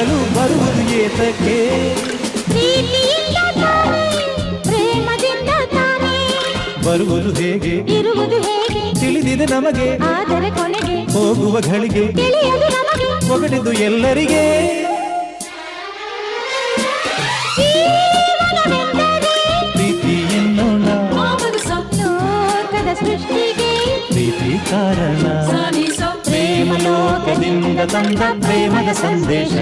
ಹಗಲು ಬರುವುದು ಏತಕ್ಕೆ ಪ್ರೀತಿಯಿಂದ ತಾನೇ ಪ್ರೇಮದಿಂದ ತಾನೇ ಬರುವುದು ಹೇಗೆ ಇರುವುದು ಹೇಗೆ ತಿಳಿದಿದೆ ನಮಗೆ ಆದರೆ ಕೊನೆಗೆ ಹೋಗುವ ಘಳಿಗೆ ತಿಳಿಯದು ನಮಗೆ ಒಗಟಿದು ಎಲ್ಲರಿಗೆ ಜೀವನವೆಂದರೆ ಪ್ರೀತಿ ಎನ್ನೋಣ ಲೋಕದ ಸೃಷ್ಟಿಗೆ ಪ್ರೀತಿ ಕಾರಣ ಪ್ರೇಮ ಲೋಕದಿಂದ ತಂದ ಪ್ರೇಮದ ಸಂದೇಶ